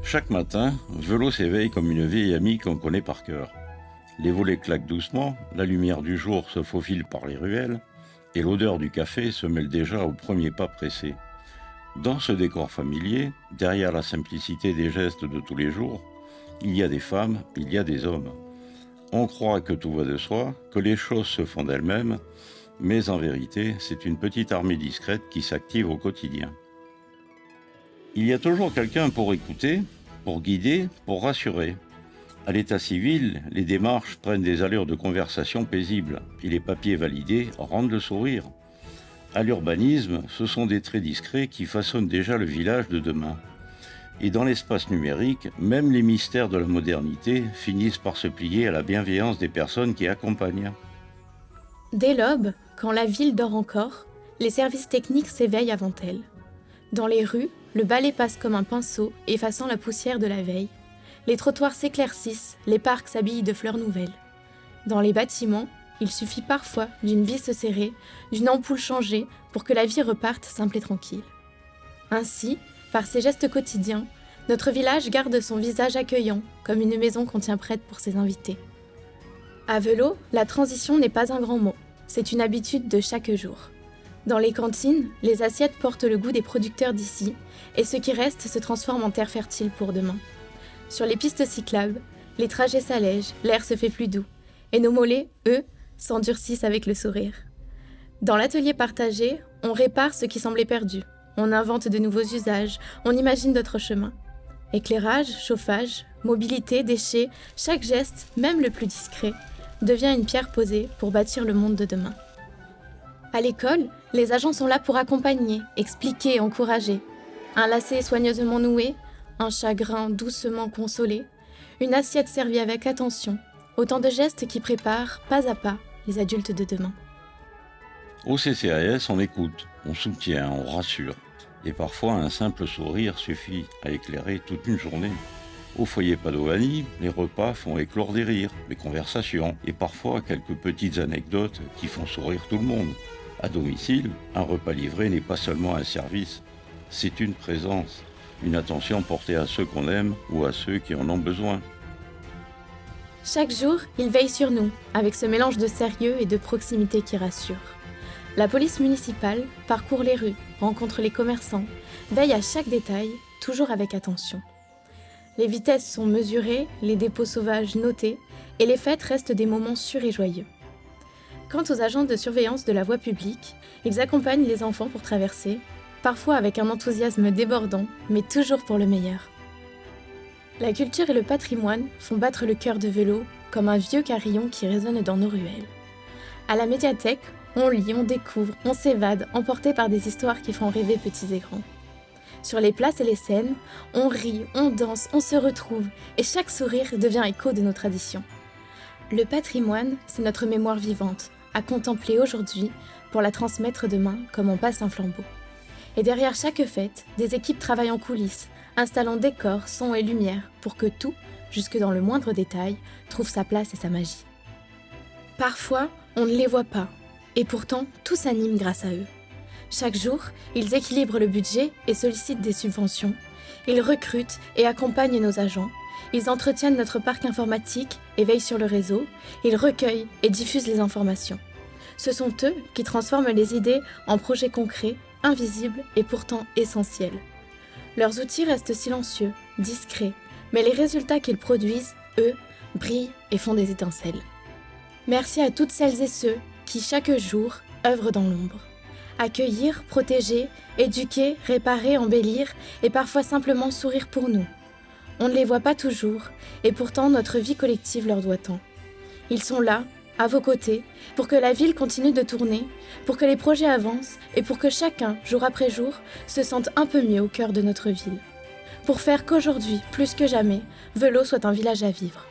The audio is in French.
Chaque matin, Velo s'éveille comme une vieille amie qu'on connaît par cœur. Les volets claquent doucement, la lumière du jour se faufile par les ruelles, et l'odeur du café se mêle déjà aux premiers pas pressés. Dans ce décor familier, derrière la simplicité des gestes de tous les jours, il y a des femmes, il y a des hommes. On croit que tout va de soi, que les choses se font d'elles-mêmes, mais en vérité, c'est une petite armée discrète qui s'active au quotidien. Il y a toujours quelqu'un pour écouter, pour guider, pour rassurer. À l'état civil, les démarches prennent des allures de conversation paisibles et les papiers validés rendent le sourire. À l'urbanisme, ce sont des traits discrets qui façonnent déjà le village de demain. Et dans l'espace numérique, même les mystères de la modernité finissent par se plier à la bienveillance des personnes qui accompagnent. Dès l'aube, quand la ville dort encore, les services techniques s'éveillent avant elle. Dans les rues, le balai passe comme un pinceau, effaçant la poussière de la veille. Les trottoirs s'éclaircissent, les parcs s'habillent de fleurs nouvelles. Dans les bâtiments, il suffit parfois d'une vis serrée, d'une ampoule changée pour que la vie reparte simple et tranquille. Ainsi, par ces gestes quotidiens, notre village garde son visage accueillant, comme une maison qu'on tient prête pour ses invités. À Velo, la transition n'est pas un grand mot, c'est une habitude de chaque jour. Dans les cantines, les assiettes portent le goût des producteurs d'ici, et ce qui reste se transforme en terre fertile pour demain. Sur les pistes cyclables, les trajets s'allègent, l'air se fait plus doux, et nos mollets, eux, s'endurcissent avec le sourire. Dans l'atelier partagé, on répare ce qui semblait perdu, on invente de nouveaux usages, on imagine d'autres chemins. Éclairage, chauffage, mobilité, déchets, chaque geste, même le plus discret, devient une pierre posée pour bâtir le monde de demain. À l'école, les agents sont là pour accompagner, expliquer, encourager. Un lacet soigneusement noué, un chagrin doucement consolé, une assiette servie avec attention, autant de gestes qui préparent, pas à pas, les adultes de demain. Au CCAS, on écoute, on soutient, on rassure. Et parfois, un simple sourire suffit à éclairer toute une journée. Au foyer Padovani, les repas font éclore des rires, des conversations et parfois quelques petites anecdotes qui font sourire tout le monde. À domicile, un repas livré n'est pas seulement un service, c'est une présence, une attention portée à ceux qu'on aime ou à ceux qui en ont besoin. Chaque jour, ils veillent sur nous, avec ce mélange de sérieux et de proximité qui rassure. La police municipale parcourt les rues, rencontre les commerçants, veille à chaque détail, toujours avec attention. Les vitesses sont mesurées, les dépôts sauvages notés, et les fêtes restent des moments sûrs et joyeux. Quant aux agents de surveillance de la voie publique, ils accompagnent les enfants pour traverser, parfois avec un enthousiasme débordant, mais toujours pour le meilleur. La culture et le patrimoine font battre le cœur de Velo comme un vieux carillon qui résonne dans nos ruelles. À la médiathèque, on lit, on découvre, on s'évade, emporté par des histoires qui font rêver petits et grands. Sur les places et les scènes, on rit, on danse, on se retrouve, et chaque sourire devient écho de nos traditions. Le patrimoine, c'est notre mémoire vivante, à contempler aujourd'hui pour la transmettre demain comme on passe un flambeau. Et derrière chaque fête, des équipes travaillent en coulisses, installant décors, sons et lumière pour que tout, jusque dans le moindre détail, trouve sa place et sa magie. Parfois, on ne les voit pas, et pourtant tout s'anime grâce à eux. Chaque jour, ils équilibrent le budget et sollicitent des subventions. Ils recrutent et accompagnent nos agents. Ils entretiennent notre parc informatique et veillent sur le réseau. Ils recueillent et diffusent les informations. Ce sont eux qui transforment les idées en projets concrets, invisibles et pourtant essentiels. Leurs outils restent silencieux, discrets, mais les résultats qu'ils produisent, eux, brillent et font des étincelles. Merci à toutes celles et ceux qui, chaque jour, œuvrent dans l'ombre. Accueillir, protéger, éduquer, réparer, embellir et parfois simplement sourire pour nous. On ne les voit pas toujours et pourtant notre vie collective leur doit tant. Ils sont là, à vos côtés, pour que la ville continue de tourner, pour que les projets avancent et pour que chacun, jour après jour, se sente un peu mieux au cœur de notre ville. Pour faire qu'aujourd'hui, plus que jamais, Velo soit un village à vivre.